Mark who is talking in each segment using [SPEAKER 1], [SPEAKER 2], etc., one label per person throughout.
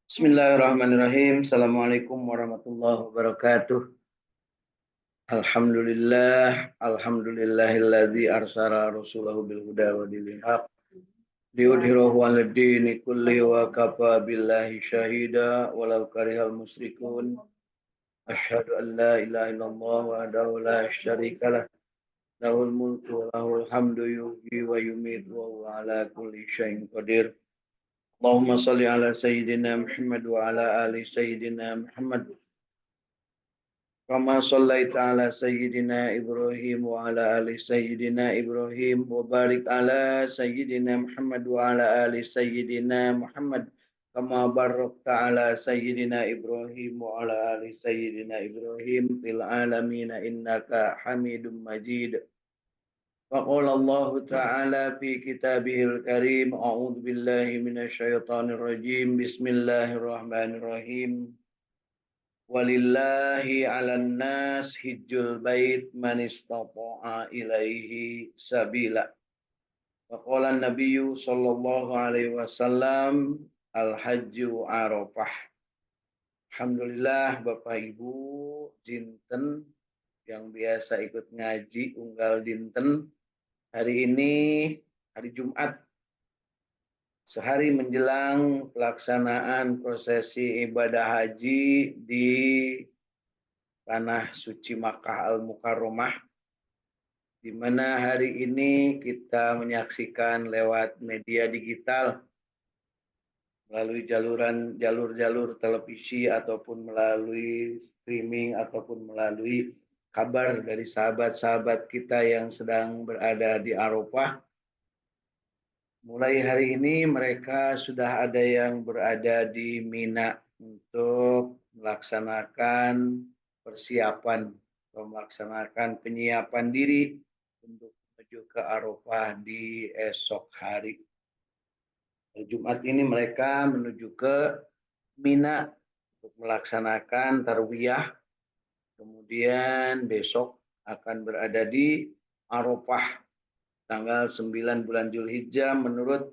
[SPEAKER 1] Bismillahirrahmanirrahim. Assalamualaikum warahmatullahi wabarakatuh. Alhamdulillahilladzi arsala rasulahu bil huda wa dinil haq liyudhhirahu 'alad dini kulli wa kafa billahi syahida walau karihal musyrikun. Asyhadu an la ilaha illallah wahdahu la syarikalah lahul mulku wa lahul hamdu yuhyi wa yumiitu wa huwa 'ala kulli syai'in qadir. Allahumma shalli ala sayyidina Muhammad wa ala ali sayyidina Muhammad. Kama shallaita ala sayyidina Ibrahim wa ala ali sayyidina Ibrahim wa barik ala sayyidina Muhammad wa ala ali sayyidina Muhammad kama barakta ala sayyidina Ibrahim wa ala ali sayyidina Ibrahim fil alamin innaka Hamidum Majid. Wa qala Allah ta'ala fi kitabihil karim a'udzu billahi minasyaitonir rajim bismillahirrahmanirrahim. Walillahi 'alan nas hijjul bait man istata'a ilaihi sabila. Wa qala an-nabiyyu sallallahu alaihi wasallam al-hajju arafah. Alhamdulillah Bapak Ibu jinten yang biasa ikut ngaji unggal dinten, hari ini hari Jumat sehari menjelang pelaksanaan prosesi ibadah haji di Tanah Suci Makkah Al-Mukarramah, di mana hari ini kita menyaksikan lewat media digital melalui jalur-jalur televisi ataupun melalui streaming ataupun melalui kabar dari sahabat-sahabat kita yang sedang berada di Arafah. Mulai hari ini mereka sudah ada yang berada di Mina untuk melaksanakan persiapan atau melaksanakan penyiapan diri untuk menuju ke Arafah di esok hari. Hari Jumat ini mereka menuju ke Mina untuk melaksanakan tarwiyah. Kemudian besok akan berada di Arafah tanggal 9 bulan Zulhijjah menurut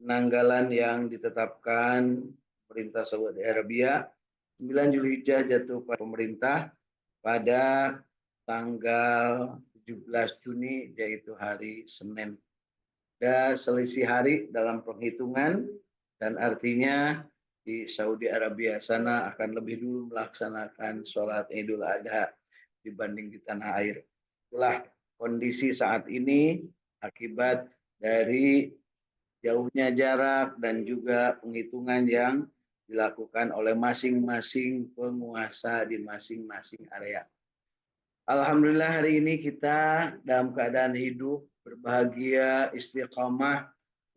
[SPEAKER 1] penanggalan yang ditetapkan pemerintah Saudi Arabia. 9 Zulhijjah jatuh pada pemerintah pada tanggal 17 Juni yaitu hari Senin. Ada selisih hari dalam penghitungan dan artinya di Saudi Arabia sana akan lebih dulu melaksanakan sholat Idul Adha dibanding di tanah air. Itulah kondisi saat ini akibat dari jauhnya jarak dan juga penghitungan yang dilakukan oleh masing-masing penguasa di masing-masing area. Alhamdulillah hari ini kita dalam keadaan hidup, berbahagia, istiqamah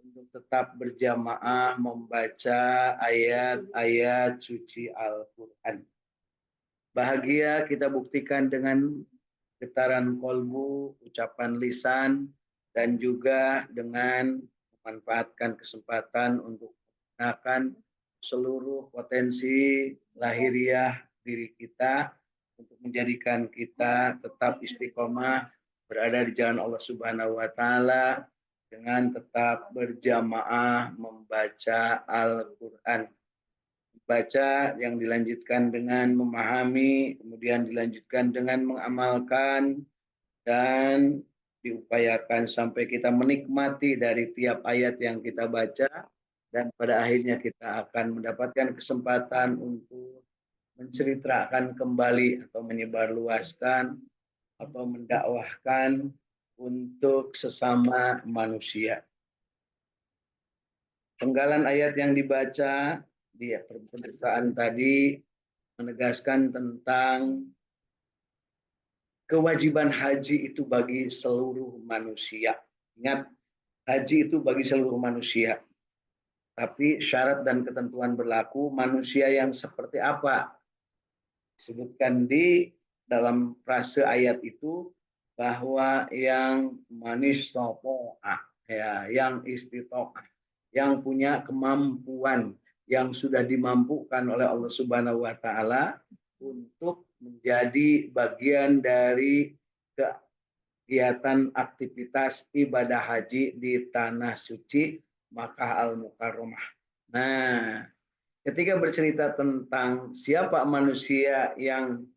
[SPEAKER 1] untuk tetap berjamaah membaca ayat-ayat suci Al-Quran. Bahagia kita buktikan dengan getaran kolbu, ucapan lisan, dan juga dengan memanfaatkan kesempatan untuk menggunakan seluruh potensi lahiriah diri kita untuk menjadikan kita tetap istiqomah berada di jalan Allah Subhanahu wa taala dengan tetap berjamaah membaca Al-Qur'an. Baca yang dilanjutkan dengan memahami, kemudian dilanjutkan dengan mengamalkan dan diupayakan sampai kita menikmati dari tiap ayat yang kita baca dan pada akhirnya kita akan mendapatkan kesempatan untuk menceritakan kembali atau menyebarluaskan atau mendakwahkan untuk sesama manusia. Penggalan ayat yang dibaca di pemberitaan tadi menegaskan tentang kewajiban haji itu bagi seluruh manusia. Ingat, haji itu bagi seluruh manusia. Tapi syarat dan ketentuan berlaku manusia yang seperti apa. Disebutkan di dalam frase ayat itu bahwa yang manistato'ah, ya, yang istito'ah, yang punya kemampuan, yang sudah dimampukan oleh Allah Subhanahu wa taala untuk menjadi bagian dari kegiatan aktivitas ibadah haji di tanah suci Makkah Al-Mukarramah. Nah, ketika bercerita tentang siapa manusia yang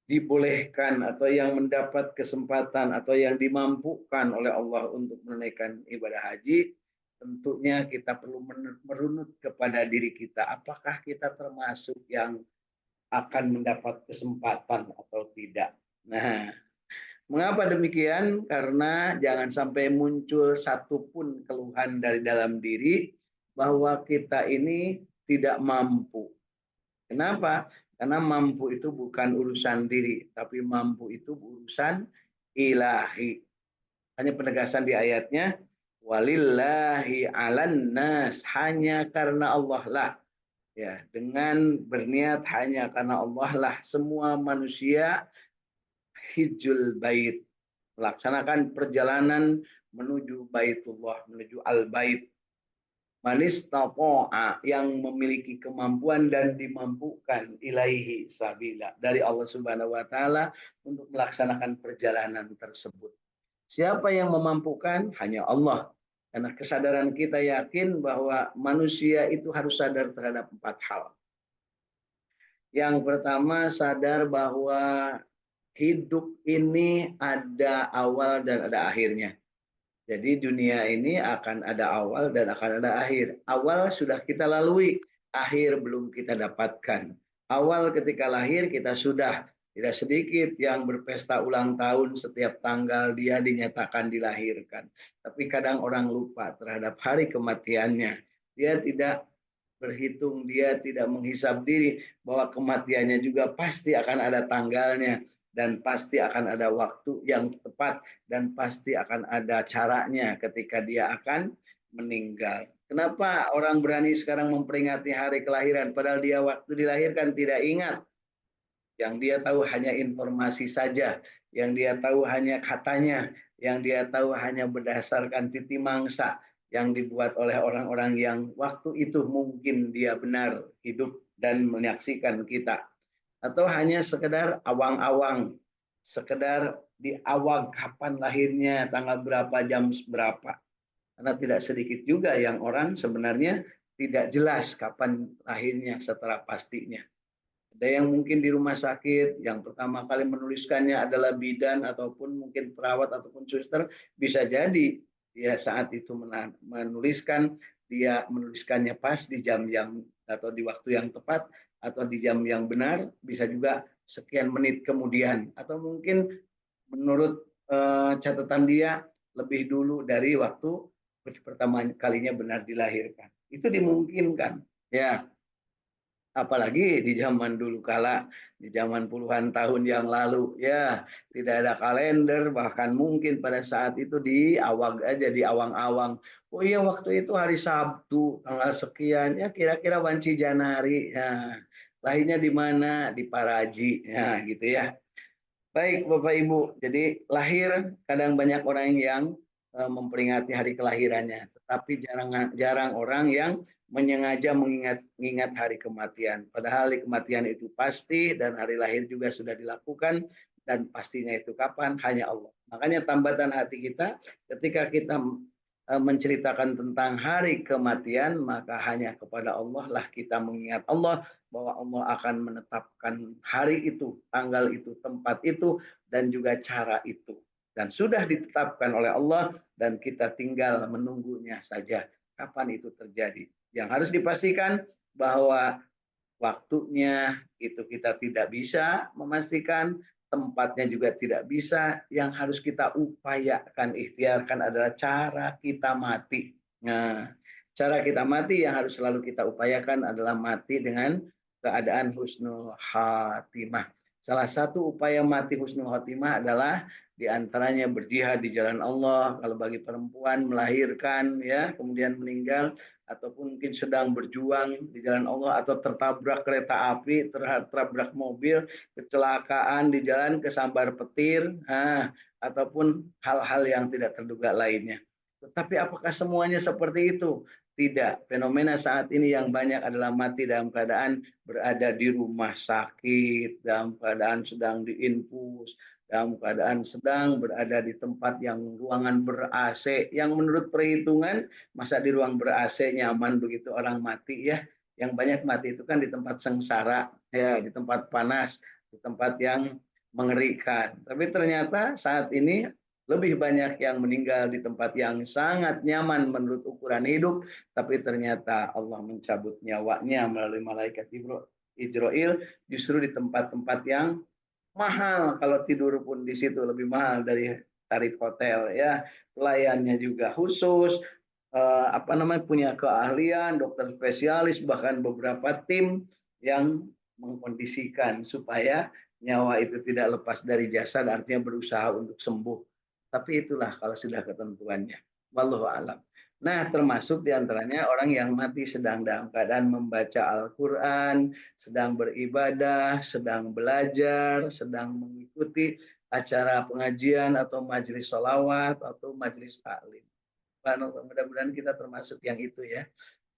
[SPEAKER 1] dibolehkan atau yang mendapat kesempatan atau yang dimampukan oleh Allah untuk menunaikan ibadah haji, tentunya kita perlu merunut kepada diri kita. Apakah kita termasuk yang akan mendapat kesempatan atau tidak? Nah, mengapa demikian? Karena jangan sampai muncul satupun keluhan dari dalam diri bahwa kita ini tidak mampu. Kenapa? Karena mampu itu bukan urusan diri, tapi mampu itu urusan ilahi. Hanya penegasan di ayatnya, walillahi alan nas, hanya karena Allah lah. Ya, dengan berniat hanya karena Allah lah semua manusia hijjul bait, melaksanakan perjalanan menuju Baitullah, menuju Al-Bait. Manis tapo'a, yang memiliki kemampuan dan dimampukan ilaihi sabila dari Allah Subhanahu wa taala untuk melaksanakan perjalanan tersebut. Siapa yang memampukan? Hanya Allah. Karena kesadaran kita yakin bahwa manusia itu harus sadar terhadap 4 hal. Yang pertama, sadar bahwa hidup ini ada awal dan ada akhirnya. Jadi dunia ini akan ada awal dan akan ada akhir. Awal sudah kita lalui, akhir belum kita dapatkan. Awal ketika lahir kita sudah, tidak sedikit yang berpesta ulang tahun setiap tanggal dia dinyatakan dilahirkan. Tapi kadang orang lupa terhadap hari kematiannya. Dia tidak berhitung, dia tidak menghisap diri bahwa kematiannya juga pasti akan ada tanggalnya dan pasti akan ada waktu yang tepat dan pasti akan ada caranya ketika dia akan meninggal. Kenapa orang berani sekarang memperingati hari kelahiran padahal dia waktu dilahirkan tidak ingat? Yang dia tahu hanya informasi saja, yang dia tahu hanya katanya, yang dia tahu hanya berdasarkan titi mangsa yang dibuat oleh orang-orang yang waktu itu mungkin dia benar hidup dan menyaksikan kita. Atau hanya sekedar awang-awang, sekedar di awal kapan lahirnya, tanggal berapa, jam berapa. Karena tidak sedikit juga yang orang sebenarnya tidak jelas kapan lahirnya setelah pastinya. Ada yang mungkin di rumah sakit, yang pertama kali menuliskannya adalah bidan ataupun mungkin perawat ataupun suster, bisa jadi dia saat itu menuliskan, dia menuliskannya pas di jam yang atau di waktu yang tepat atau di jam yang benar, bisa juga sekian menit kemudian atau mungkin menurut catatan dia lebih dulu dari waktu pertama kalinya benar dilahirkan. Itu dimungkinkan, ya. Apalagi di zaman dulu kala, di zaman puluhan tahun yang lalu, ya tidak ada kalender, bahkan mungkin pada saat itu di awang aja, di awang-awang. Oh iya waktu itu hari Sabtu, tanggal sekian, ya kira-kira Wanci Janari, ya. Lahirnya di mana? Di Paraji, ya gitu ya. Baik Bapak Ibu, jadi lahir kadang banyak orang yang memperingati hari kelahirannya, tetapi jarang orang yang menyengaja mengingat hari kematian. Padahal hari kematian itu pasti dan hari lahir juga sudah dilakukan dan pastinya itu kapan hanya Allah. Makanya tambatan hati kita ketika kita menceritakan tentang hari kematian, maka hanya kepada Allah lah kita mengingat Allah bahwa Allah akan menetapkan hari itu, tanggal itu, tempat itu, dan juga cara itu. Dan sudah ditetapkan oleh Allah dan kita tinggal menunggunya saja kapan itu terjadi. Yang harus dipastikan bahwa waktunya itu kita tidak bisa memastikan, tempatnya juga tidak bisa. Yang harus kita upayakan, ikhtiarkan adalah cara kita mati. Nah, cara kita mati yang harus selalu kita upayakan adalah mati dengan keadaan husnul khatimah. Salah satu upaya mati husnul khatimah adalah diantaranya berjihad di jalan Allah. Kalau bagi perempuan melahirkan, ya kemudian meninggal, ataupun mungkin sedang berjuang di jalan Allah atau tertabrak kereta api, tertabrak mobil, kecelakaan di jalan, kesambar petir, ataupun hal-hal yang tidak terduga lainnya. Tetapi apakah semuanya seperti itu? Tidak. Fenomena saat ini yang banyak adalah mati dalam keadaan berada di rumah sakit, dalam keadaan sedang diinfus, dalam keadaan sedang berada di tempat yang ruangan ber-AC, yang menurut perhitungan masa di ruang ber-AC nyaman begitu orang mati ya. Yang banyak mati itu kan di tempat sengsara, ya, di tempat panas, di tempat yang mengerikan. Tapi ternyata saat ini lebih banyak yang meninggal di tempat yang sangat nyaman menurut ukuran hidup, tapi ternyata Allah mencabut nyawanya melalui malaikat Israel justru di tempat-tempat yang mahal. Kalau tidur pun di situ lebih mahal dari tarif hotel ya. Pelayannya juga khusus, apa namanya, punya keahlian, dokter spesialis, bahkan beberapa tim yang mengkondisikan supaya nyawa itu tidak lepas dari jasad, artinya berusaha untuk sembuh. Tapi itulah kalau sudah ketentuannya. Wallahu a'lam. Nah, termasuk diantaranya orang yang mati sedang dalam keadaan membaca Al-Quran, sedang beribadah, sedang belajar, sedang mengikuti acara pengajian atau majelis sholawat atau majelis taklim. Mudah-mudahan kita termasuk yang itu ya.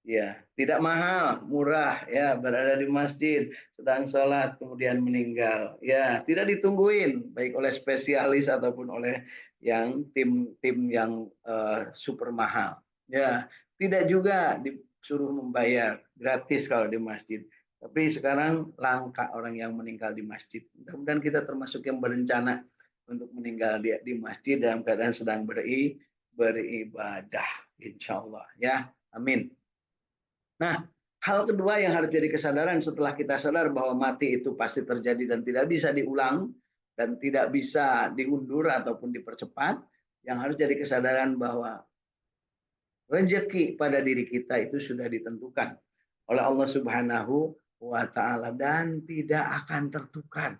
[SPEAKER 1] Ya, tidak mahal, murah ya, berada di masjid, sedang sholat, kemudian meninggal. Ya, tidak ditungguin baik oleh spesialis ataupun oleh yang tim-tim yang super mahal. Ya, tidak juga disuruh membayar gratis kalau di masjid. Tapi sekarang langka orang yang meninggal di masjid. Mudah-mudahan kita termasuk yang berencana untuk meninggal di masjid dalam keadaan sedang beribadah. Insya Allah ya. Amin. Nah, hal kedua yang harus jadi kesadaran setelah kita sadar bahwa mati itu pasti terjadi dan tidak bisa diulang dan tidak bisa diundur ataupun dipercepat, yang harus jadi kesadaran bahwa rezeki pada diri kita itu sudah ditentukan oleh Allah Subhanahu wa taala dan tidak akan tertukar.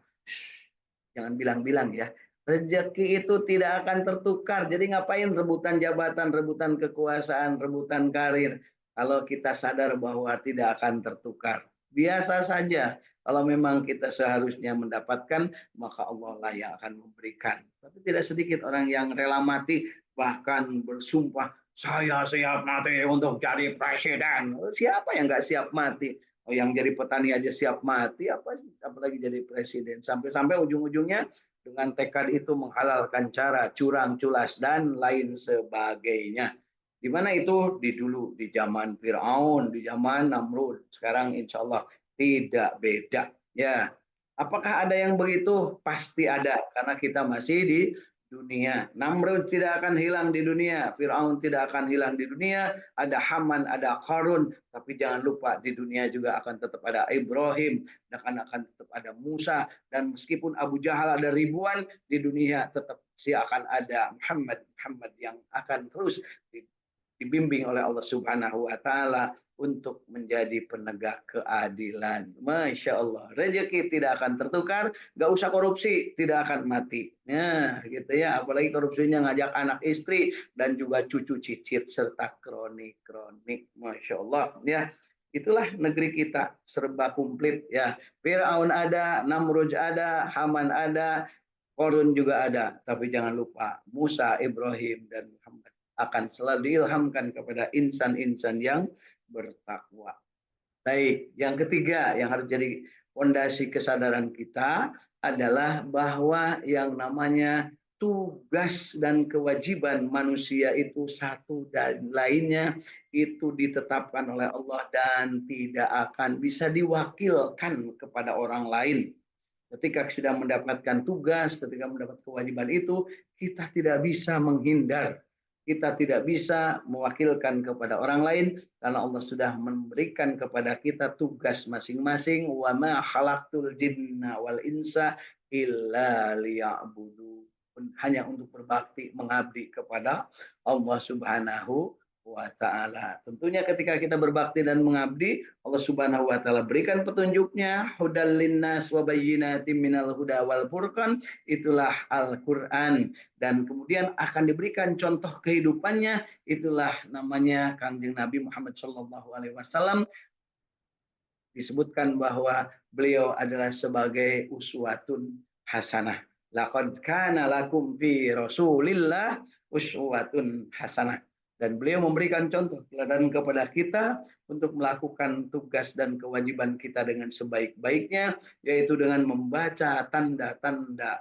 [SPEAKER 1] Jangan bilang-bilang ya. Rezeki itu tidak akan tertukar. Jadi ngapain rebutan jabatan, rebutan kekuasaan, rebutan karir kalau kita sadar bahwa tidak akan tertukar. Biasa saja. Kalau memang kita seharusnya mendapatkan, maka Allah lah yang akan memberikan. Tapi tidak sedikit orang yang rela mati, bahkan bersumpah, saya siap mati untuk jadi presiden. Siapa yang nggak siap mati? Oh, yang jadi petani aja siap mati, apalagi jadi presiden. Sampai-sampai ujung-ujungnya dengan tekad itu menghalalkan cara curang, culas, dan lain sebagainya. Di mana itu? Dulu di zaman Fir'aun, di zaman Namrud. Sekarang insya Allah tidak beda. Ya, apakah ada yang begitu? Pasti ada, karena kita masih di dunia. Namrud tidak akan hilang di dunia, Firaun tidak akan hilang di dunia, ada Haman, ada Qarun, tapi jangan lupa di dunia juga akan tetap ada Ibrahim, akan tetap ada Musa, dan meskipun Abu Jahal ada ribuan, di dunia tetap akan ada Muhammad yang akan terus dibimbing oleh Allah Subhanahu wa taala untuk menjadi penegak keadilan. Masya Allah, rezeki tidak akan tertukar, nggak usah korupsi, tidak akan mati. Nah, gitu ya. Apalagi korupsinya ngajak anak istri dan juga cucu cicit serta kronik-kronik. Masya Allah, ya. Itulah negeri kita serba komplit ya. Firaun ada, Namrud ada, Haman ada, Korun juga ada. Tapi jangan lupa Musa, Ibrahim, dan Muhammad akan selalu diilhamkan kepada insan-insan yang bertakwa. Baik, yang ketiga yang harus jadi fondasi kesadaran kita adalah bahwa yang namanya tugas dan kewajiban manusia itu satu dan lainnya itu ditetapkan oleh Allah dan tidak akan bisa diwakilkan kepada orang lain. Ketika sudah mendapatkan tugas, ketika mendapat kewajiban itu, kita tidak bisa menghindar. Kita tidak bisa mewakilkan kepada orang lain karena Allah sudah memberikan kepada kita tugas masing-masing. Wa ma khalaqtul jinna wal insa illa liya'budu. Hanya untuk berbakti, mengabdi kepada Allah Subhanahu wa taala. Tentunya ketika kita berbakti dan mengabdi, Allah Subhanahu wa taala berikan petunjuknya, hudal linnas wa bayyinatin minal huda wal furqan, itulah Al-Qur'an, dan kemudian akan diberikan contoh kehidupannya, itulah namanya Kanjeng Nabi Muhammad sallallahu alaihi wasallam. Disebutkan bahwa beliau adalah sebagai uswatun hasanah. Laqad kana lakum fi Rasulillah uswatun hasanah. Dan beliau memberikan contoh teladan kepada kita untuk melakukan tugas dan kewajiban kita dengan sebaik-baiknya, yaitu dengan membaca tanda-tanda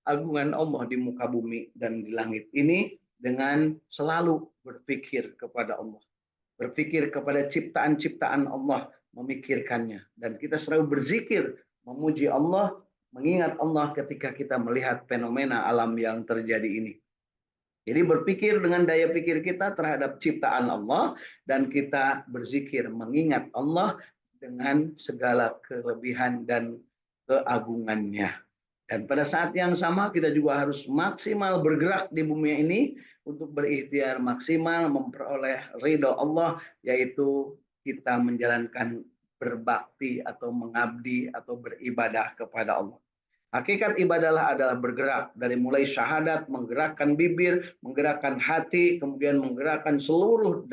[SPEAKER 1] keagungan Allah di muka bumi dan di langit ini dengan selalu berpikir kepada Allah, berpikir kepada ciptaan-ciptaan Allah, memikirkannya. Dan kita selalu berzikir, memuji Allah, mengingat Allah ketika kita melihat fenomena alam yang terjadi ini. Jadi berpikir dengan daya pikir kita terhadap ciptaan Allah dan kita berzikir mengingat Allah dengan segala kelebihan dan keagungannya. Dan pada saat yang sama kita juga harus maksimal bergerak di bumi ini untuk berikhtiar maksimal memperoleh ridho Allah, yaitu kita menjalankan berbakti atau mengabdi atau beribadah kepada Allah. Hakikat ibadahlah adalah bergerak dari mulai syahadat, menggerakkan bibir, menggerakkan hati, kemudian menggerakkan seluruh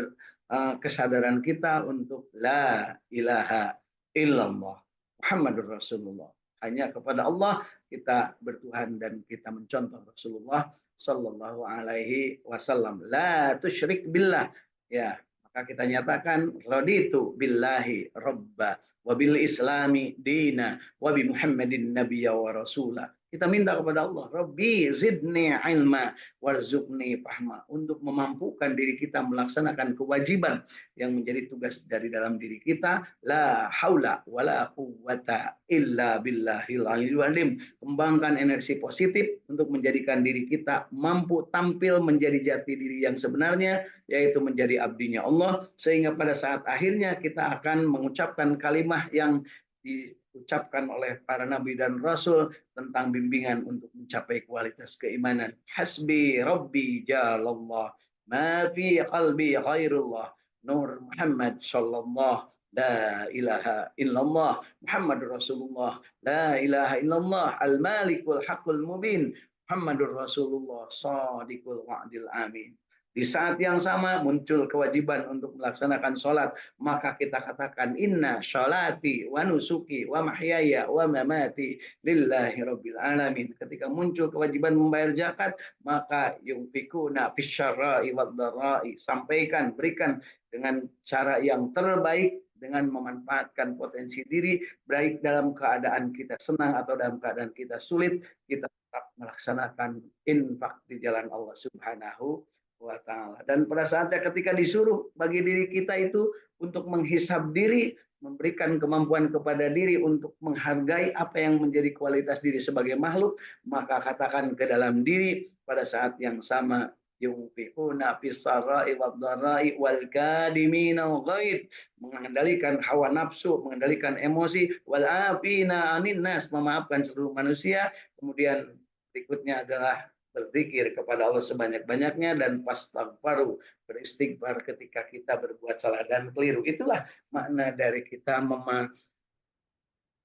[SPEAKER 1] kesadaran kita untuk la ilaha illallah Muhammadur Rasulullah. Hanya kepada Allah kita bertuhan dan kita mencontoh Rasulullah Sallallahu Alaihi Wasallam. La tusyrik billah. Ya, maka kita nyatakan raditu billahi robba wabil islami dina wabi muhammadin nabiyya wa rasulah. Kita minta kepada Allah, Rabbi zidni ilma warzuqni fahma, untuk memampukan diri kita melaksanakan kewajiban yang menjadi tugas dari dalam diri kita. La haula wala quwwata illa billahil aliyyil azim. Kembangkan energi positif untuk menjadikan diri kita mampu tampil menjadi jati diri yang sebenarnya, yaitu menjadi abdinya Allah, sehingga pada saat akhirnya kita akan mengucapkan kalimat yang diucapkan oleh para nabi dan rasul tentang bimbingan untuk mencapai kualitas keimanan. Hasbi Rabbi jalallah ma fi qalbi khairullah Nur Muhammad sallallahu la ilaha illallah Muhammadur Rasulullah la ilaha illallah al-malikul haqqul mubin Muhammadur Rasulullah sadiqul wa'dil amin. Di saat yang sama muncul kewajiban untuk melaksanakan sholat, maka kita katakan inna sholati wa nusuki wa mahyaya wa mamati lillahi rabbil alamin. Ketika muncul kewajiban membayar zakat, maka yunfikuna fisyarra'i wad dharra'i, sampaikan, berikan dengan cara yang terbaik, dengan memanfaatkan potensi diri, baik dalam keadaan kita senang atau dalam keadaan kita sulit, kita tetap melaksanakan infak di jalan Allah Subhanahu wa ta'ala. Dan pada saatnya ketika disuruh bagi diri kita itu untuk menghisab diri, memberikan kemampuan kepada diri untuk menghargai apa yang menjadi kualitas diri sebagai makhluk, maka katakan ke dalam diri pada saat yang sama, yunfiquna fis sarai wad dharai wal kadimina ghaid, mengendalikan hawa nafsu, mengendalikan emosi, wal afina anin nas, memaafkan seluruh manusia. Kemudian berikutnya adalah berzikir kepada Allah sebanyak-banyaknya dan fastaghfaru, beristighfar ketika kita berbuat salah dan keliru. Itulah makna dari kita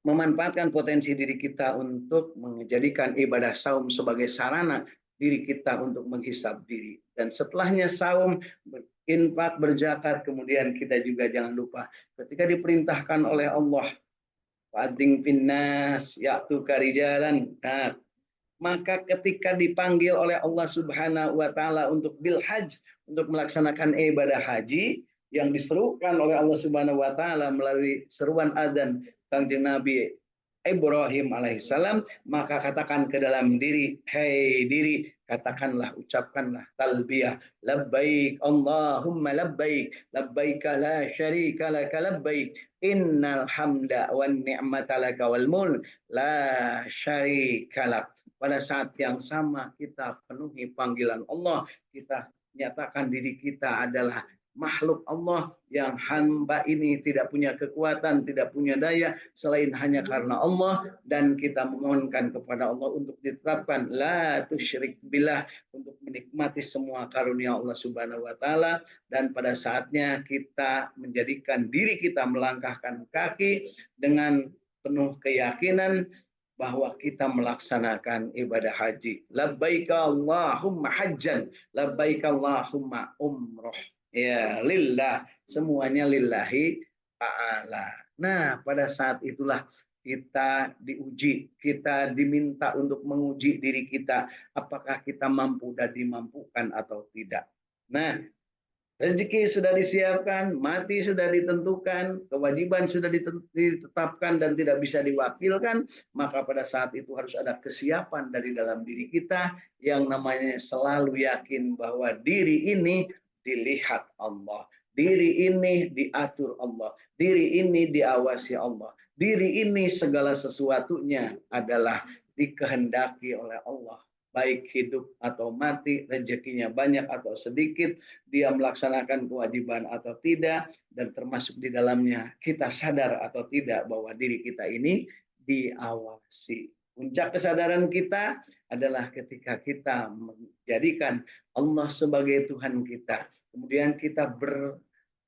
[SPEAKER 1] memanfaatkan potensi diri kita untuk menjadikan ibadah saum sebagai sarana diri kita untuk menghisab diri. Dan setelahnya saum, berinfak, berzakat, kemudian kita juga jangan lupa ketika diperintahkan oleh Allah, fadzing finnas ya'tuka rijalan. Nah, maka ketika dipanggil oleh Allah Subhanahu wa taala untuk bil hajj, untuk melaksanakan ibadah haji yang diserukan oleh Allah Subhanahu wa taala melalui seruan adzan Kanjeng Nabi Ibrahim alaihissalam, maka katakan ke dalam diri, hei diri, katakanlah, ucapkanlah talbiyah, labbaik Allahumma labbaik, labbaik la syarika laka labbaik, innal hamda wan ni'mata laka wal mulk la syarika lak. Pada saat yang sama kita penuhi panggilan Allah, kita nyatakan diri kita adalah makhluk Allah yang hamba ini tidak punya kekuatan, tidak punya daya selain hanya karena Allah, dan kita memohonkan kepada Allah untuk ditetapkan la tusyrik billah, untuk menikmati semua karunia Allah Subhanahu wa taala. Dan pada saatnya kita menjadikan diri kita melangkahkan kaki dengan penuh keyakinan bahwa kita melaksanakan ibadah haji. Labbaika Allahumma hajjan, labbaika Allahumma umroh. Ya, lillah, semuanya lillahi ta'ala. Nah, pada saat itulah kita diuji, kita diminta untuk menguji diri kita, apakah kita mampu dan dimampukan atau tidak. Nah, Rezeki sudah disiapkan, mati sudah ditentukan, kewajiban sudah ditetapkan dan tidak bisa diwakilkan, maka pada saat itu harus ada kesiapan dari dalam diri kita yang namanya selalu yakin bahwa diri ini dilihat Allah, diri ini diatur Allah, diri ini diawasi Allah, diri ini segala sesuatunya adalah dikehendaki oleh Allah, baik hidup atau mati, rezekinya banyak atau sedikit, dia melaksanakan kewajiban atau tidak, dan termasuk di dalamnya kita sadar atau tidak bahwa diri kita ini diawasi. Puncak kesadaran kita adalah ketika kita menjadikan Allah sebagai Tuhan kita. Kemudian kita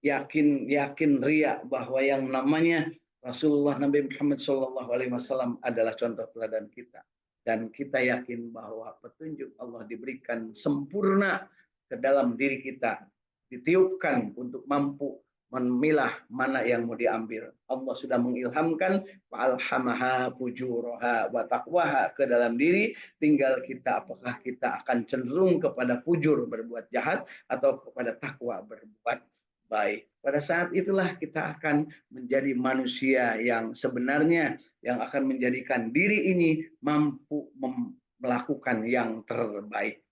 [SPEAKER 1] yakin riak bahwa yang namanya Rasulullah Nabi Muhammad SAW adalah contoh teladan kita. Dan kita yakin bahwa petunjuk Allah diberikan sempurna ke dalam diri kita, ditiupkan untuk mampu memilah mana yang mau diambil. Allah sudah mengilhamkan fa'alhamaha fujuraha wa taqwaha ke dalam diri, tinggal kita apakah kita akan cenderung kepada fujur berbuat jahat atau kepada takwa berbuat baik. Pada saat itulah kita akan menjadi manusia yang sebenarnya, yang akan menjadikan diri ini mampu melakukan yang terbaik.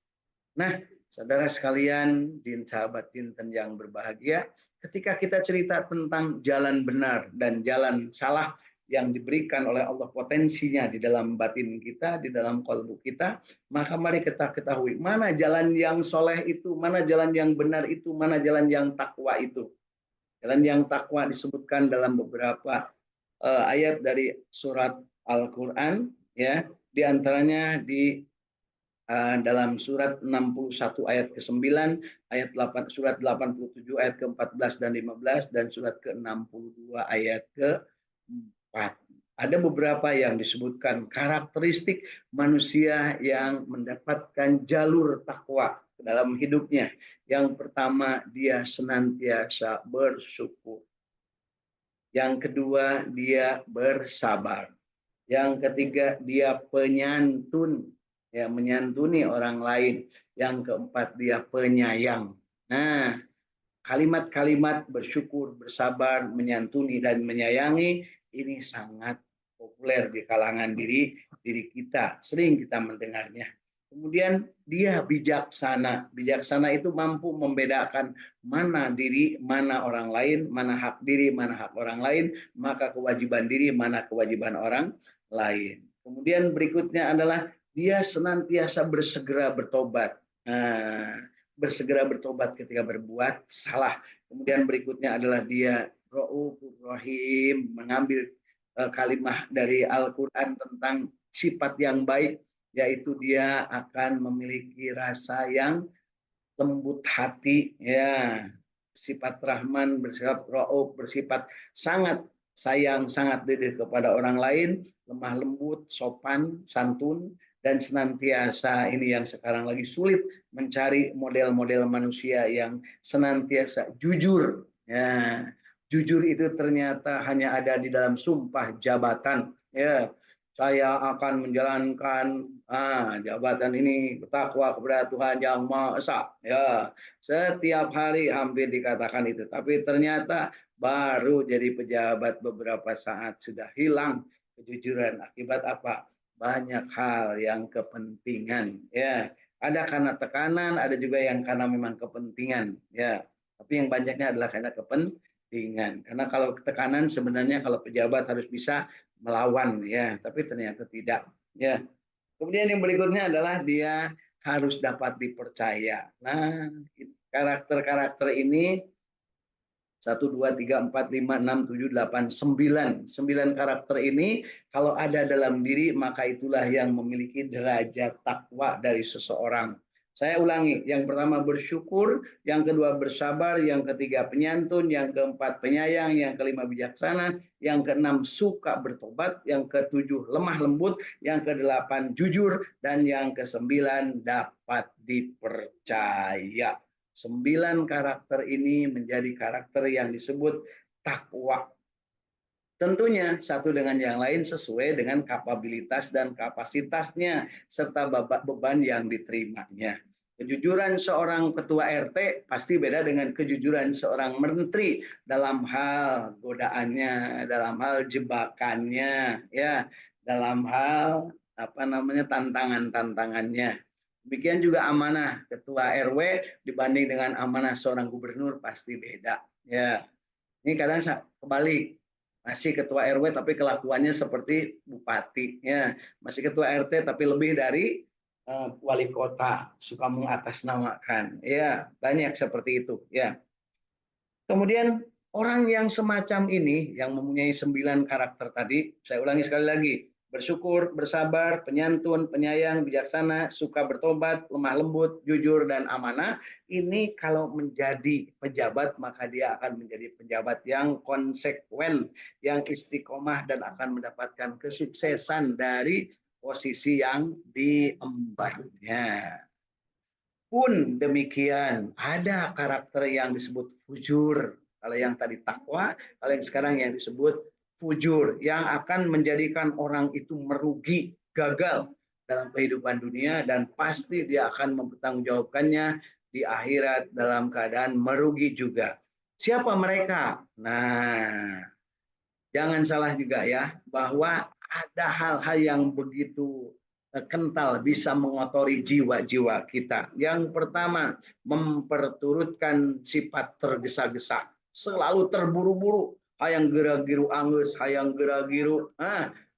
[SPEAKER 1] Nah, saudara sekalian, sahabat Dinten yang berbahagia, ketika kita cerita tentang jalan benar dan jalan salah yang diberikan oleh Allah potensinya di dalam batin kita, di dalam kalbu kita, maka mari kita ketahui mana jalan yang soleh itu, mana jalan yang benar itu, mana jalan yang takwa itu. Jalan yang takwa disebutkan dalam beberapa ayat dari surat Al-Quran, ya, di antaranya di dalam surat 61 ayat ke-9, ayat 8, surat 87 ayat ke-14 dan 15, dan surat ke-62 ayat ke-4. Ada beberapa yang disebutkan karakteristik manusia yang mendapatkan jalur takwa dalam hidupnya. Yang pertama, dia senantiasa bersyukur. Yang kedua, dia bersabar. Yang ketiga, dia penyantun, ya, menyantuni orang lain. Yang keempat, dia penyayang. Nah, kalimat-kalimat bersyukur, bersabar, menyantuni, dan menyayangi ini sangat populer di kalangan diri kita. Sering kita mendengarnya. Kemudian dia bijaksana. Bijaksana itu mampu membedakan mana diri, mana orang lain, mana hak diri, mana hak orang lain, maka kewajiban diri, mana kewajiban orang lain. Kemudian berikutnya adalah dia senantiasa bersegera bertobat. Nah, bersegera bertobat ketika berbuat salah. Kemudian berikutnya adalah dia Ra'ufur Rahim, mengambil kalimat dari Al-Quran tentang sifat yang baik, yaitu dia akan memiliki rasa yang lembut hati, ya, sifat Rahman, bersifat Rauf, bersifat sangat sayang, sangat dedeh kepada orang lain, lemah lembut, sopan, santun, dan senantiasa, ini yang sekarang lagi sulit, mencari model-model manusia yang senantiasa jujur. Ya, jujur itu ternyata hanya ada di dalam sumpah jabatan. Ya, saya akan menjalankan jabatan ini bertakwa kepada Tuhan Yang Maha Esa. Ya, setiap hari hampir dikatakan itu, tapi ternyata baru jadi pejabat beberapa saat sudah hilang kejujuran. Akibat apa? Banyak hal yang kepentingan. Ya, ada karena tekanan, ada juga yang karena memang kepentingan. Ya, tapi yang banyaknya adalah karena kepentingan. Karena kalau tekanan sebenarnya kalau pejabat harus bisa melawan, ya, tapi ternyata tidak. Ya, kemudian yang berikutnya adalah dia harus dapat dipercaya. Nah, karakter-karakter ini 1, 2, 3, 4, 5, 6, 7, 8, 9 karakter ini kalau ada dalam diri, maka itulah yang memiliki derajat takwa dari seseorang. Saya ulangi, yang pertama bersyukur, yang kedua bersabar, yang ketiga penyantun, yang keempat penyayang, yang kelima bijaksana, yang keenam suka bertobat, yang ketujuh lemah lembut, yang kedelapan jujur, dan yang kesembilan dapat dipercaya. 9 karakter ini menjadi karakter yang disebut takwa. Tentunya satu dengan yang lain sesuai dengan kapabilitas dan kapasitasnya serta beban yang diterimanya. Kejujuran seorang ketua RT pasti beda dengan kejujuran seorang menteri dalam hal godaannya, dalam hal jebakannya, ya, dalam hal apa namanya tantangan-tantangannya. Demikian juga amanah ketua RW dibanding dengan amanah seorang gubernur pasti beda. Ya, ini kadang kebalik. Masih ketua RW tapi kelakuannya seperti bupati, ya. Masih ketua RT tapi lebih dari wali kota, suka mengatasnamakan. Ya, banyak seperti itu, ya. Kemudian orang yang semacam ini yang mempunyai 9 karakter tadi, saya ulangi sekali lagi, bersyukur, bersabar, penyantun, penyayang, bijaksana, suka bertobat, lemah lembut, jujur, dan amanah. Ini kalau menjadi pejabat, maka dia akan menjadi pejabat yang konsekuen, yang istiqomah, dan akan mendapatkan kesuksesan dari posisi yang diembannya. Pun demikian, ada karakter yang disebut fujur. Kalau yang tadi takwa, kalau yang sekarang yang disebut fujur, yang akan menjadikan orang itu merugi, gagal dalam kehidupan dunia, dan pasti dia akan mempertanggungjawabkannya di akhirat dalam keadaan merugi juga. Siapa mereka? Nah, jangan salah juga ya, bahwa ada hal-hal yang begitu kental bisa mengotori jiwa-jiwa kita. Yang pertama, memperturutkan sifat tergesa-gesa, selalu terburu-buru, hayang gera-giru anggus, hayang gera-giru,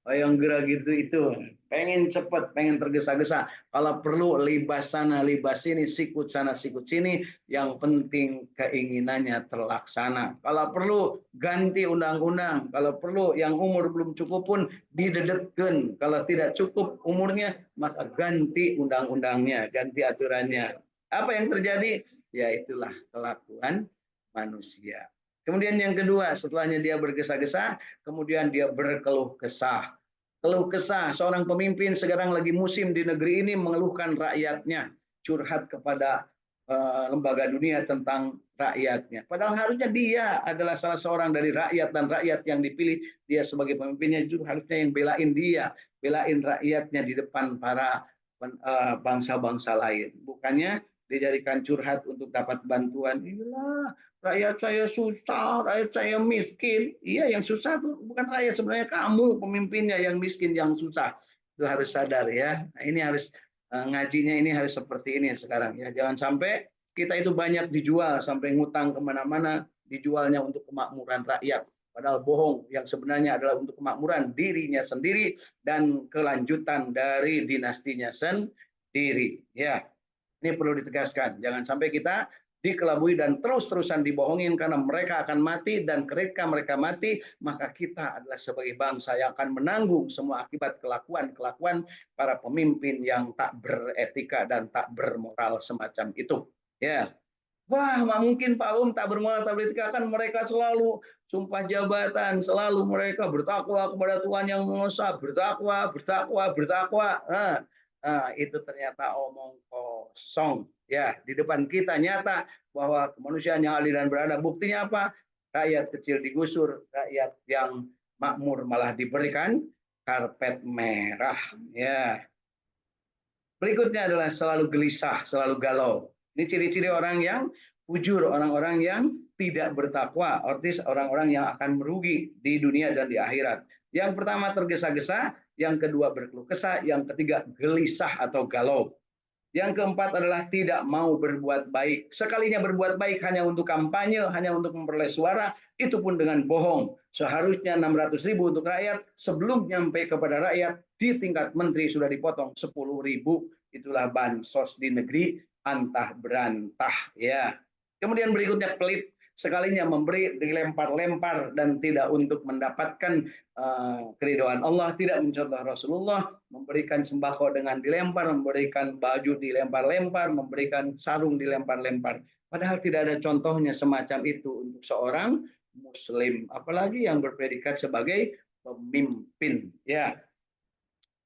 [SPEAKER 1] hayang gera-gitu itu, pengen cepat, pengen tergesa-gesa. Kalau perlu libas sana, libas sini, sikut sana, sikut sini, yang penting keinginannya terlaksana. Kalau perlu ganti undang-undang, kalau perlu yang umur belum cukup pun didedetkan. Kalau tidak cukup umurnya, maka ganti undang-undangnya, ganti aturannya. Apa yang terjadi? Ya itulah kelakuan manusia. Kemudian yang kedua, setelahnya dia bergesa-gesa, kemudian dia berkeluh kesah. Keluh kesah, seorang pemimpin sekarang lagi musim di negeri ini mengeluhkan rakyatnya, curhat kepada lembaga dunia tentang rakyatnya. Padahal harusnya dia adalah salah seorang dari rakyat, dan rakyat yang dipilih dia sebagai pemimpinnya juga harusnya yang belain dia, belain rakyatnya di depan para bangsa-bangsa lain. Bukannya dijadikan curhat untuk dapat bantuan. Inilah rakyat saya susah, rakyat saya miskin. Iya, yang susah tuh bukan rakyat, sebenarnya kamu pemimpinnya yang miskin, yang susah. Itu harus sadar ya. Nah, ini harus ngajinya ini harus seperti ini sekarang ya. Jangan sampai kita itu banyak dijual sampai ngutang kemana-mana, dijualnya untuk kemakmuran rakyat. Padahal bohong, yang sebenarnya adalah untuk kemakmuran dirinya sendiri dan kelanjutan dari dinastinya sendiri. Ya, ini perlu ditegaskan. Jangan sampai kita dikelabui dan terus-terusan dibohongin karena mereka akan mati, dan ketika mereka mati maka kita adalah sebagai bangsa yang akan menanggung semua akibat kelakuan-kelakuan para pemimpin yang tak beretika dan tak bermoral semacam itu. Ya. Wah, nggak mungkin Pak tak bermoral, tak beretika, kan mereka selalu sumpah jabatan, selalu mereka bertakwa kepada Tuhan yang Maha Esa, bertakwa, bertakwa, bertakwa. Itu ternyata omong kosong. Ya, di depan kita nyata bahwa kemanusiaan yang adil dan beradab. Buktinya apa? Rakyat kecil digusur, rakyat yang makmur malah diberikan karpet merah. Ya. Berikutnya adalah selalu gelisah, selalu galau. Ini ciri-ciri orang yang fujur, orang-orang yang tidak bertakwa, artis orang-orang yang akan merugi di dunia dan di akhirat. Yang pertama tergesa-gesa, yang kedua berkeluh kesah, yang ketiga gelisah atau galau. Yang keempat adalah tidak mau berbuat baik. Sekalinya berbuat baik hanya untuk kampanye, hanya untuk memperoleh suara, itu pun dengan bohong. Seharusnya 600.000 untuk rakyat, sebelum nyampe kepada rakyat, di tingkat menteri sudah dipotong 10.000. Itulah bansos di negeri, antah berantah. Ya. Kemudian berikutnya pelit. Sekalinya memberi dilempar-lempar dan tidak untuk mendapatkan keridhaan Allah, tidak mencontoh Rasulullah, memberikan sembako dengan dilempar, memberikan baju dilempar-lempar, memberikan sarung dilempar-lempar. Padahal tidak ada contohnya semacam itu untuk seorang Muslim, apalagi yang berpredikat sebagai pemimpin. Ya,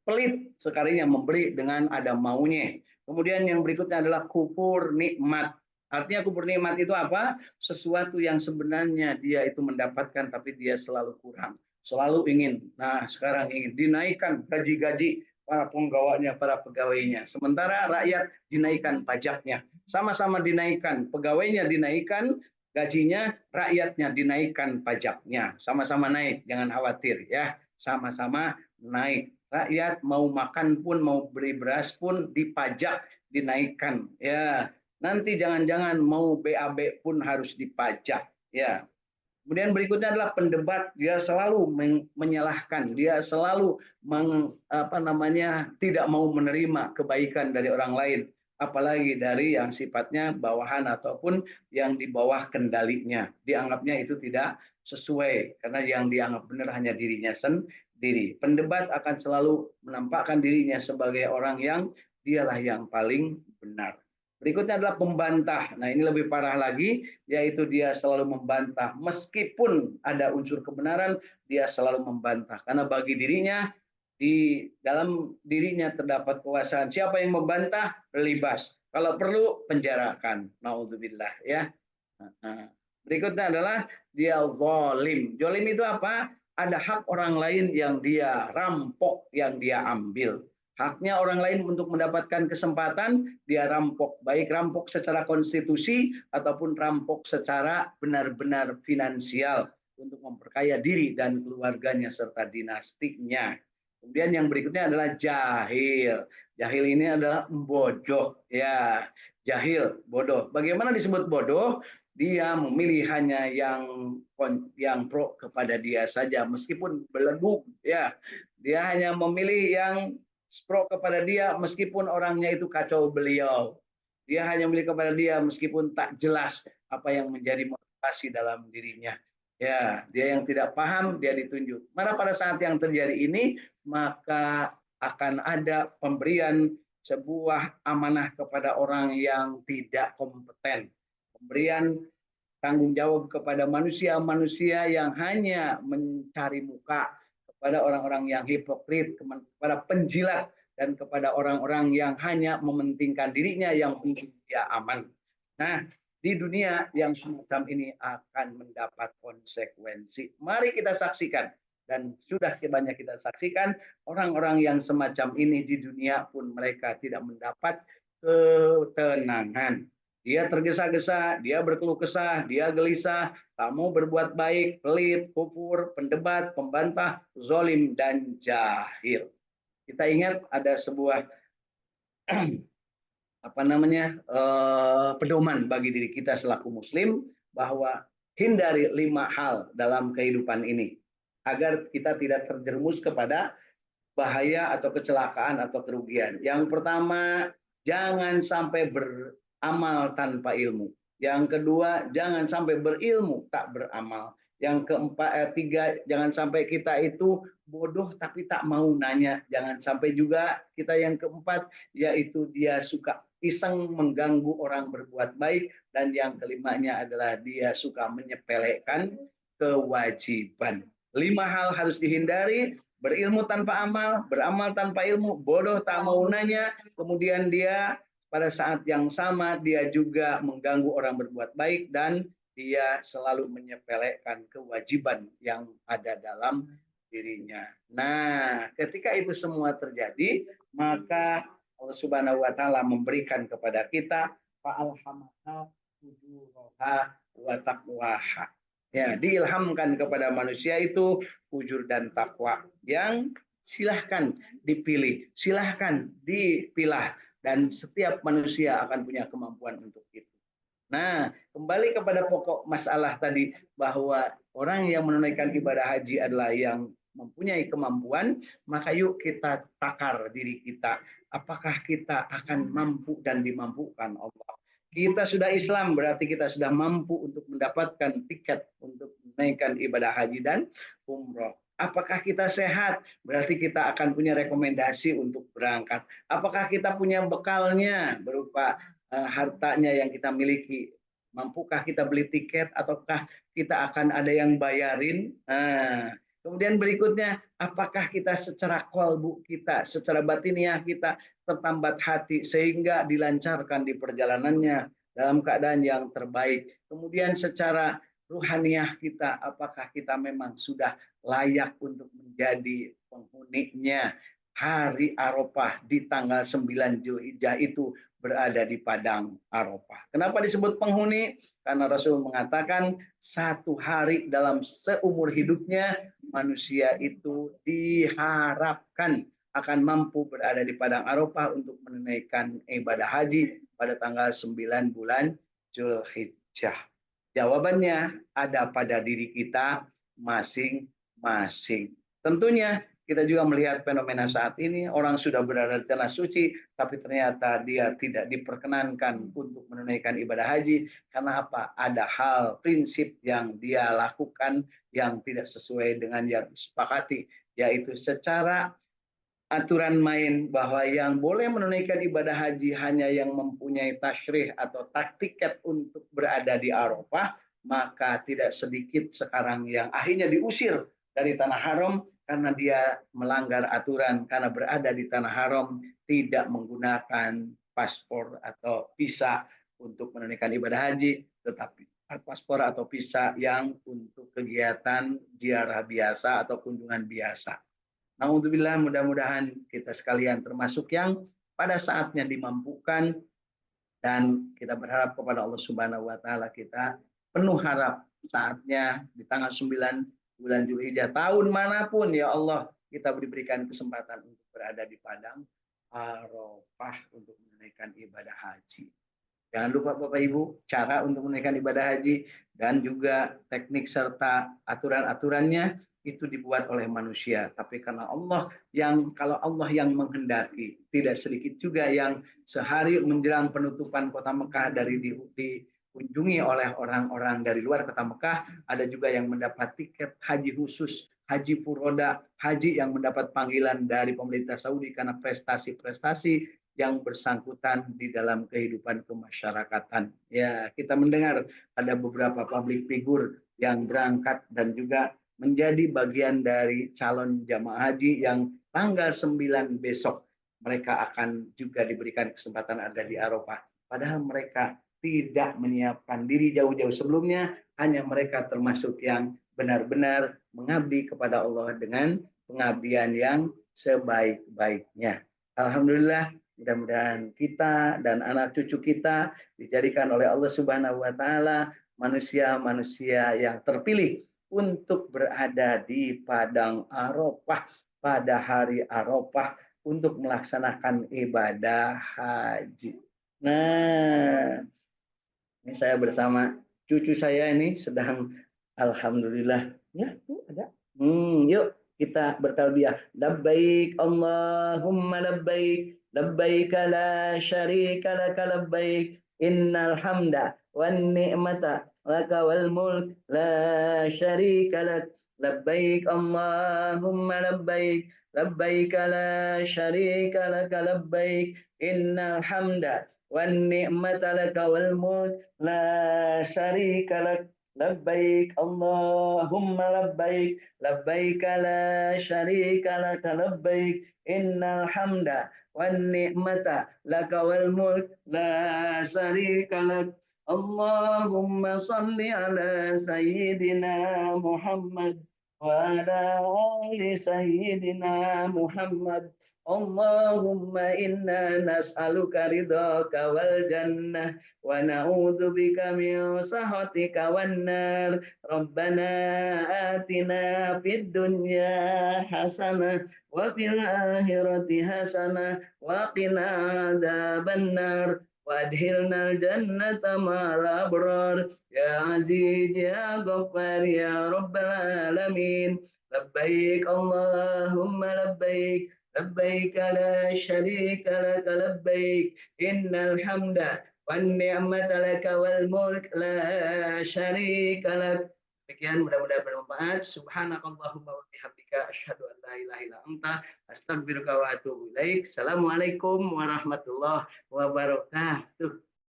[SPEAKER 1] pelit sekalinya memberi dengan ada maunya. Kemudian yang berikutnya adalah kufur nikmat. Artinya kufur nikmat itu apa? Sesuatu yang sebenarnya dia itu mendapatkan tapi dia selalu kurang. Selalu ingin. Nah, sekarang ingin dinaikkan gaji-gaji. para penggawanya, para pegawainya. Sementara rakyat dinaikkan pajaknya. Sama-sama dinaikkan, pegawainya dinaikkan gajinya, rakyatnya dinaikkan pajaknya. Sama-sama naik, jangan khawatir ya. Sama-sama naik. Rakyat mau makan pun, mau beli beras pun dipajak, dinaikkan. Ya, nanti jangan-jangan mau BAB pun harus dipajak. Ya, kemudian berikutnya adalah pendebat, dia selalu menyalahkan, dia selalu tidak mau menerima kebaikan dari orang lain, apalagi dari yang sifatnya bawahan ataupun yang di bawah kendalinya. Dianggapnya itu tidak sesuai karena yang dianggap benar hanya dirinya sendiri. Pendebat akan selalu menampakkan dirinya sebagai orang yang dialah yang paling benar. Berikutnya adalah pembantah. Nah, ini lebih parah lagi, yaitu dia selalu membantah. Meskipun ada unsur kebenaran, dia selalu membantah. Karena bagi dirinya, di dalam dirinya terdapat kekuasaan. Siapa yang membantah, libas. Kalau perlu, penjarakan. Naudzubillah ya. Berikutnya adalah dia zalim. Zalim itu apa? Ada hak orang lain yang dia rampok, yang dia ambil. Haknya orang lain untuk mendapatkan kesempatan, dia rampok. Baik rampok secara konstitusi ataupun rampok secara benar-benar finansial untuk memperkaya diri dan keluarganya serta dinastinya. Kemudian yang berikutnya adalah jahil. Jahil ini adalah bodoh. Ya, jahil, bodoh. Bagaimana disebut bodoh? Dia memilih hanya yang pro kepada dia saja, meskipun belenggu. Ya, dia hanya memilih yang pro kepada dia meskipun orangnya itu kacau beliau. Dia hanya milik kepada dia meskipun tak jelas apa yang menjadi motivasi dalam dirinya. Ya, dia yang tidak paham dia ditunjuk. Mana pada saat yang terjadi ini maka akan ada pemberian sebuah amanah kepada orang yang tidak kompeten. Pemberian tanggung jawab kepada manusia-manusia yang hanya mencari muka, kepada orang-orang yang hipokrit, kepada penjilat, dan kepada orang-orang yang hanya mementingkan dirinya yang penting dia aman. Nah, di dunia yang semacam ini akan mendapat konsekuensi. Mari kita saksikan, dan sudah banyak kita saksikan, orang-orang yang semacam ini di dunia pun mereka tidak mendapat ketenangan. Dia tergesa-gesa, dia berkeluh kesah, dia gelisah, tak mau berbuat baik, pelit, kufur, pendebat, pembantah, zolim, dan jahil. Kita ingat ada sebuah pedoman bagi diri kita selaku muslim, bahwa hindari 5 hal dalam kehidupan ini agar kita tidak terjerumus kepada bahaya atau kecelakaan atau kerugian. Yang pertama, jangan sampai beramal tanpa ilmu. Yang kedua, jangan sampai berilmu tak beramal. Yang ketiga, jangan sampai kita itu bodoh tapi tak mau nanya. Jangan sampai juga kita yang keempat, yaitu dia suka iseng mengganggu orang berbuat baik. Dan yang kelimanya adalah dia suka menyepelekan kewajiban. 5 hal harus dihindari: berilmu tanpa amal, beramal tanpa ilmu, bodoh tak mau nanya, kemudian dia pada saat yang sama dia juga mengganggu orang berbuat baik, dan dia selalu menyepelekan kewajiban yang ada dalam dirinya. Nah, ketika itu semua terjadi, maka Allah Subhanahu wa taala memberikan kepada kita fa'alhamaha fujuraha wa taqwaha. Ya, diilhamkan kepada manusia itu fujur dan takwa yang silahkan dipilih, silahkan dipilah, dan setiap manusia akan punya kemampuan untuk itu. Nah, kembali kepada pokok masalah tadi, bahwa orang yang menunaikan ibadah haji adalah yang mempunyai kemampuan, maka yuk kita takar diri kita. Apakah kita akan mampu dan dimampukan Allah? Kita sudah Islam, berarti kita sudah mampu untuk mendapatkan tiket untuk menaikkan ibadah haji dan umroh. Apakah kita sehat? Berarti kita akan punya rekomendasi untuk berangkat. Apakah kita punya bekalnya berupa hartanya yang kita miliki? Mampukah kita beli tiket ataukah kita akan ada yang bayarin? Kemudian berikutnya, apakah kita secara kolbu kita, secara batiniah kita tertambat hati sehingga dilancarkan di perjalanannya dalam keadaan yang terbaik. Kemudian secara ruhaniah kita, apakah kita memang sudah layak untuk menjadi penghuninya. hari Arafah di tanggal 9 Zulhijjah itu berada di padang Arafah. Kenapa disebut penghuni? Karena Rasul mengatakan satu hari dalam seumur hidupnya manusia itu diharapkan akan mampu berada di padang Arafah untuk menunaikan ibadah haji pada tanggal 9 bulan Zulhijjah. Jawabannya ada pada diri kita masing-masing. Tentunya kita juga melihat fenomena saat ini, orang sudah berada di tanah suci, tapi ternyata dia tidak diperkenankan untuk menunaikan ibadah haji. Karena apa? Ada hal prinsip yang dia lakukan yang tidak sesuai dengan yang disepakati, yaitu secara aturan main bahwa yang boleh menunaikan ibadah haji hanya yang mempunyai tasyrih atau tiket untuk berada di Arafah, maka tidak sedikit sekarang yang akhirnya diusir dari tanah haram karena dia melanggar aturan karena berada di tanah haram tidak menggunakan paspor atau visa untuk menunaikan ibadah haji, tetapi paspor atau visa yang untuk kegiatan ziarah biasa atau kunjungan biasa. Alhamdulillah, mudah-mudahan kita sekalian termasuk yang pada saatnya dimampukan dan kita berharap kepada Allah Subhanahu wa taala, kita penuh harap saatnya di tanggal 9 bulan Zulhijjah tahun manapun ya Allah kita diberikan kesempatan untuk berada di padang Arafah untuk menunaikan ibadah haji. Jangan lupa Bapak Ibu, cara untuk menunaikan ibadah haji dan juga teknik serta aturan-aturannya itu dibuat oleh manusia. Tapi karena Allah kalau Allah yang menghendaki, tidak sedikit juga yang sehari menjelang penutupan kota Mekah dari dikunjungi oleh orang-orang dari luar kota Mekah, ada juga yang mendapat tiket haji khusus, haji furoda, haji yang mendapat panggilan dari pemerintah Saudi karena prestasi-prestasi yang bersangkutan di dalam kehidupan kemasyarakatan. Ya, kita mendengar ada beberapa public figure yang berangkat dan juga menjadi bagian dari calon jamaah haji yang tanggal 9 besok mereka akan juga diberikan kesempatan ada di Arafah. Padahal mereka tidak menyiapkan diri jauh-jauh sebelumnya, hanya mereka termasuk yang benar-benar mengabdi kepada Allah dengan pengabdian yang sebaik-baiknya. Alhamdulillah, mudah-mudahan kita dan anak cucu kita dijadikan oleh Allah Subhanahu wa taala manusia-manusia yang terpilih untuk berada di padang Arafah pada hari Arafah untuk melaksanakan ibadah haji. Nah, ini saya bersama cucu saya ini sedang alhamdulillah ya, ada. Yuk kita bertalbiyah. Labbaik Allahumma labbaik. Labbaik la syarika laka labbaik. Innal hamda wan ni'mata laka wal mulk la syarika lak. Labbaik Allahumma labbaik. Labbaik la syarika laka labbaik. Innal hamda wan ni'mata laka wal mulk la syarika lak. Labbaik Allahumma labbaik. Labbaik la syarika laka labbaik. Innal hamda wan ni'mata laka wal mulk la syarika lak. Allahumma salli ala sayyidina Muhammad wa ala ali sayyidina Muhammad. Allahumma inna nas'aluka ridhaka wal jannah wa na'udzu bika min sakhatika wan nar. Rabbana atina fid dunya hasanah wa fil akhirati hasanah wa qina adzabannar. Wadhilnal jannata ma'al abrar. Ya Aziz ya Ghaffar ya Rabbal alamin. Labbaik Allahumma labbaik. Labbaik la syarika laka labbaik. Innal hamda wan ni'mata laka wal mulk la syarika lak. Demikian, mudah-mudahan bermanfaat. Subhanakallahumma wa bihamdika asyhadu an la ilaha illa anta astaghfiruka wa atubu ilaik. Assalamualaikum warahmatullahi wabarakatuh.